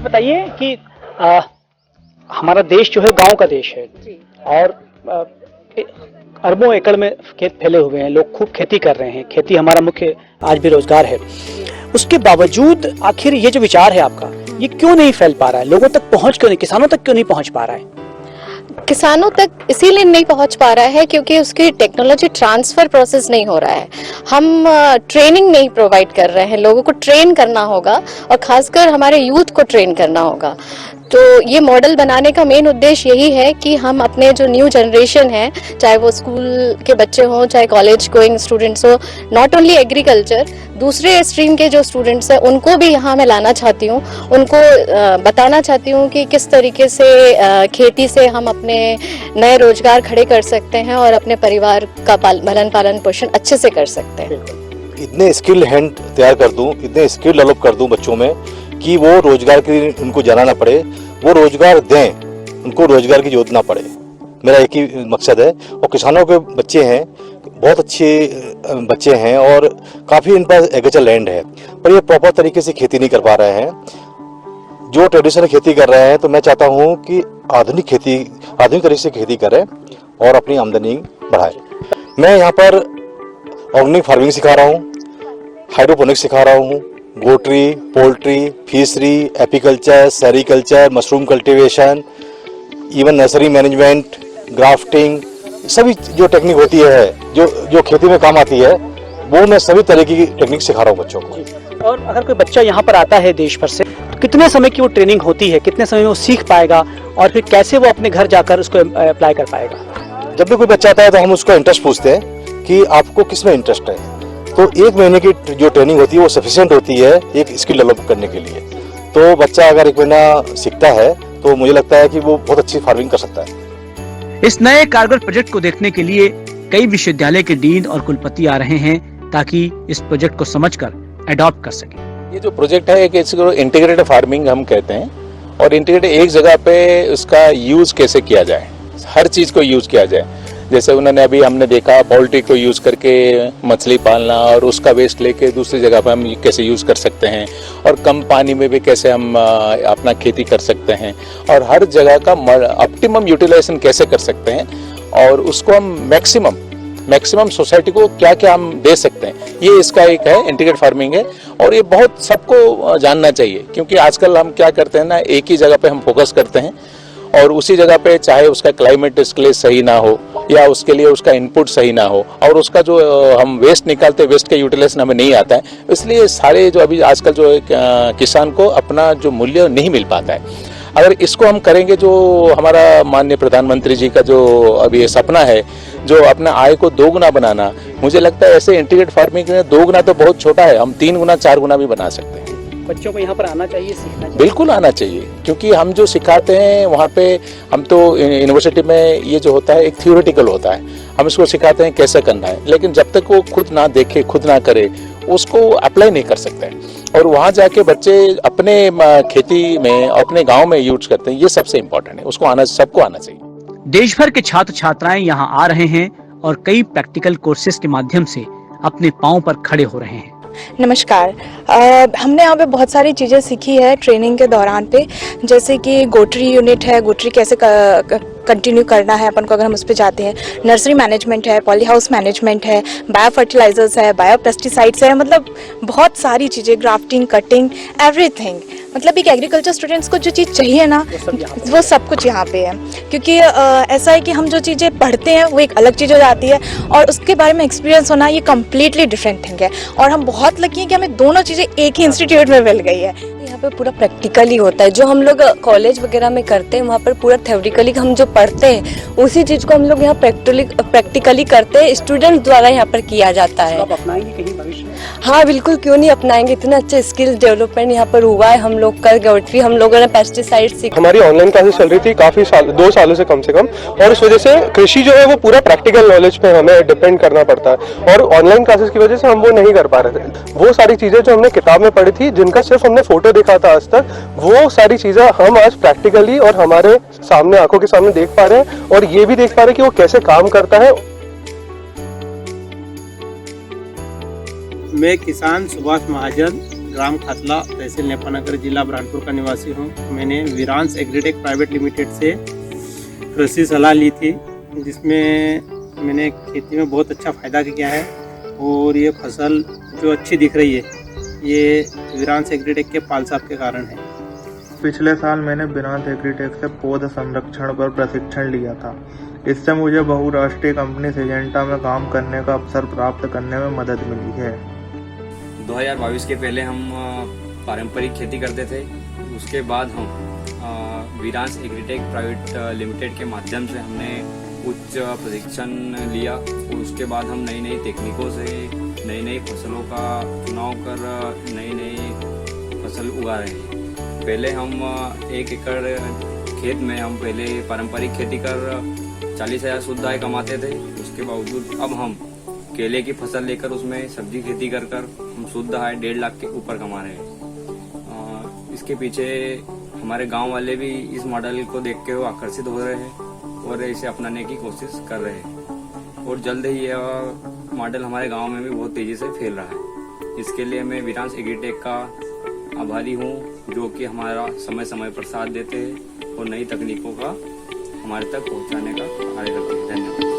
बताइए कि हमारा देश जो है गांव का देश है और अरबों एकड़ में खेत फैले हुए हैं, लोग खूब खेती कर रहे हैं, खेती हमारा मुख्य आज भी रोजगार है। उसके बावजूद आखिर ये जो विचार है आपका, ये क्यों नहीं फैल पा रहा है, लोगों तक पहुंच क्यों नहीं, किसानों तक क्यों नहीं पहुंच पा रहा है? किसानों तक इसीलिए नहीं पहुंच पा रहा है क्योंकि उसकी टेक्नोलॉजी ट्रांसफर प्रोसेस नहीं हो रहा है। हम ट्रेनिंग नहीं प्रोवाइड कर रहे हैं, लोगों को ट्रेन करना होगा और खासकर हमारे यूथ को ट्रेन करना होगा। तो ये मॉडल बनाने का मेन उद्देश्य यही है कि हम अपने जो न्यू जनरेशन है, चाहे वो स्कूल के बच्चे हों, चाहे कॉलेज गोइंग स्टूडेंट्स हो, नॉट ओनली एग्रीकल्चर, दूसरे स्ट्रीम के जो स्टूडेंट्स हैं उनको भी यहाँ मैं लाना चाहती हूँ। उनको बताना चाहती हूँ कि किस तरीके से खेती से हम अपने नए रोजगार खड़े कर सकते हैं और अपने परिवार का भरण पालन पोषण अच्छे से कर सकते हैं। इतने स्किल हैंड तैयार कर दूं, इतने स्किल डेवलप कर दूं बच्चों में कि वो रोजगार के लिए उनको जाना ना पड़े, वो रोजगार दें, उनको रोजगार की जरूरत ना पड़े। मेरा एक ही मकसद है। और किसानों के बच्चे हैं, बहुत अच्छे बच्चे हैं और काफ़ी इन पर एग्रीकल्चर लैंड है, पर ये प्रॉपर तरीके से खेती नहीं कर पा रहे हैं। जो ट्रेडिशनल खेती कर रहे हैं, तो मैं चाहता हूँ कि आधुनिक तरीके से खेती करें और अपनी आमदनी बढ़ाएं। मैं यहाँ पर ऑर्गेनिक फार्मिंग सिखा रहा हूँ, हाइड्रोपोनिक्स सिखा रहा हूँ, goatery, poultry, fishery, apiculture, sericulture, mushroom cultivation, even nursery management, grafting, सभी जो टेक्निक होती है जो खेती में काम आती है, वो मैं सभी तरह की टेक्निक सिखा रहा हूँ बच्चों को। और अगर कोई बच्चा यहाँ पर आता है देश भर से, तो कितने समय की वो ट्रेनिंग होती है, कितने समय में वो सीख पाएगा और फिर कैसे वो अपने घर जाकर उसको अप्लाई कर पाएगा? जब भी कोई बच्चा आता है तो हम उसको इंटरेस्ट पूछते हैं कि आपको किस में इंटरेस्ट है। तो 1 महीने की जो ट्रेनिंग होती है वो सफिशिएंट होती है एक स्किल डेवलप करने के लिए। तो बच्चा अगर 1 महीना सीखता है तो मुझे लगता है कि वो बहुत अच्छी फार्मिंग कर सकता है। इस नए कारगर प्रोजेक्ट को देखने के लिए कई विश्वविद्यालय के डीन और कुलपति आ रहे हैं ताकि इस प्रोजेक्ट को समझकर अडॉप्ट कर सकें। ये जो प्रोजेक्ट है कि इसको इंटीग्रेटेड फार्मिंग हम कहते हैं, और इंटीग्रेटेड एक जगह पे उसका यूज कैसे किया जाए, हर चीज को यूज किया जाए। जैसे उन्होंने अभी हमने देखा पोल्ट्री को यूज करके मछली पालना और उसका वेस्ट लेके दूसरी जगह पर हम कैसे यूज कर सकते हैं, और कम पानी में भी कैसे हम अपना खेती कर सकते हैं, और हर जगह का ऑप्टिमम यूटिलाइजेशन कैसे कर सकते हैं, और उसको हम मैक्सिमम सोसाइटी को क्या क्या हम दे सकते हैं। ये इसका एक है, इंटीग्रेटेड फार्मिंग है। और ये बहुत सबको जानना चाहिए, क्योंकि आजकल हम क्या करते हैं ना, एक ही जगह पे हम फोकस करते हैं और उसी जगह पे चाहे उसका क्लाइमेट इसके लिए सही ना हो या उसके लिए उसका इनपुट सही ना हो, और उसका जो हम वेस्ट निकालते हैं, वेस्ट का यूटिलाइजेशन हमें नहीं आता है। इसलिए सारे जो अभी आजकल जो किसान को अपना जो मूल्य नहीं मिल पाता है। अगर इसको हम करेंगे, जो हमारा माननीय प्रधानमंत्री जी का जो अभी ये सपना है, जो अपना आय को 2 गुना बनाना, मुझे लगता है ऐसे इंटीग्रेटेड फार्मिंग में 2 गुना तो बहुत छोटा है, हम 3 गुना 4 गुना भी बना सकते हैं। बच्चों को यहाँ पर आना चाहिए, सीखना चाहिए। बिल्कुल आना चाहिए, क्योंकि हम जो सिखाते हैं वहाँ पे, हम तो यूनिवर्सिटी में ये जो होता है एक थ्योरेटिकल होता है, हम इसको सिखाते हैं कैसे करना है, लेकिन जब तक वो खुद ना देखे, खुद ना करे, उसको अप्लाई नहीं कर सकते हैं। और वहाँ जाके बच्चे अपने खेती में, अपने गाँव में यूज करते हैं, ये सबसे इम्पोर्टेंट है, उसको सबको आना चाहिए। देश भर के छात्र छात्राएं यहाँ आ रहे हैं और कई प्रैक्टिकल कोर्सेज के माध्यम से अपने पांव पर खड़े हो रहे हैं। नमस्कार। हमने यहाँ पे बहुत सारी चीज़ें सीखी है ट्रेनिंग के दौरान पे, जैसे कि गोट्री यूनिट है, गोट्री कैसे कंटिन्यू करना है अपन को अगर हम उस पर जाते हैं, नर्सरी मैनेजमेंट है, पॉली हाउस मैनेजमेंट है, बायो फर्टिलाइजर्स है, बायो पेस्टिसाइड्स है, मतलब बहुत सारी चीज़ें, ग्राफ्टिंग, कटिंग, एवरीथिंग। मतलब एक एग्रीकल्चर स्टूडेंट्स को जो चीज़ चाहिए ना, वो सब कुछ यहाँ पे है। क्योंकि ऐसा है कि हम जो चीज़ें पढ़ते हैं वो एक अलग चीज़ हो जाती है और उसके बारे में एक्सपीरियंस होना ये कम्प्लीटली डिफरेंट थिंग है। और हम बहुत लकी हैं कि हमें दोनों चीज़ें एक ही इंस्टीट्यूट में मिल गई है। यहाँ पे पूरा प्रैक्टिकली होता है, जो हम लोग कॉलेज वगैरह में करते हैं वहाँ पर पूरा थ्योरिटिकली हम जो पढ़ते हैं उसी चीज़ को हम लोग यहाँ प्रैक्टिकली करते हैं, स्टूडेंट्स द्वारा यहाँ पर किया जाता है। आप अपनाएंगे कहीं भविष्य में? हाँ बिल्कुल, क्यों नहीं अपनाएंगे। इतना अच्छा स्किल डेवलपमेंट यहाँ पर हुआ है, हम लोग का गोट्री, हम लोगों ने पेस्टिसाइड सीखा। हमारी ऑनलाइन क्लासेस चल रही थी काफी साल, 2 सालों से कम, और उस वजह से कृषि जो है वो पूरा प्रैक्टिकल नॉलेज पे हमें डिपेंड करना पड़ता है, और ऑनलाइन क्लासेस की वजह से हम वो नहीं कर पा रहे थे। वो सारी चीजें जो हमने किताब में पढ़ी थी, जिनका सिर्फ हमने फोटो देखा था आज तक, वो सारी चीजें हम आज प्रैक्टिकली और हमारे सामने, आंखों के सामने देख पा रहे हैं, और ये भी देख पा रहे हैं कि वो कैसे काम करता है। मैं किसान सुभाष महाजन ग्राम खातला, तहसील नेपानगर, जिला बुरहानपुर का निवासी हूँ। मैंने वीरांस एग्रीटेक प्राइवेट लिमिटेड से कृषि सलाह ली थी, जिसमें मैंने खेती में बहुत अच्छा फ़ायदा किया है और ये फसल जो अच्छी दिख रही है ये वीरांस एग्रीटेक के पाल साहब के कारण है। पिछले साल मैंने वीरांस एग्रीटेक से पौध संरक्षण पर प्रशिक्षण लिया था। इससे मुझे बहुराष्ट्रीय कंपनी सिजेंटा में काम करने का अवसर प्राप्त करने में मदद मिली है। 2022 के पहले हम पारंपरिक खेती करते थे, उसके बाद हम वीरांस एग्रीटेक प्राइवेट लिमिटेड के माध्यम से हमने उच्च प्रशिक्षण लिया और उसके बाद हम नई नई तकनीकों से नई नई फसलों का चुनाव कर नई नई फसल उगा रहे हैं। पहले हम 1 एकड़ खेत में हम पहले पारंपरिक खेती कर 40,000 शुद्ध आय कमाते थे। उसके बावजूद अब हम केले की फसल लेकर उसमें सब्जी खेती कर हम शुद्ध आय 1.5 लाख के ऊपर कमा रहे हैं। इसके पीछे हमारे गांव वाले भी इस मॉडल को देख के वो आकर्षित हो रहे हैं और इसे अपनाने की कोशिश कर रहे हैं और जल्द ही यह मॉडल हमारे गांव में भी बहुत तेजी से फैल रहा है। इसके लिए मैं वीरांस एग्रीटेक का आभारी हूँ, जो कि हमारा समय समय पर साथ देते हैं और नई तकनीकों का हमारे तक पहुँचाने का कार्य करते हैं। धन्यवाद।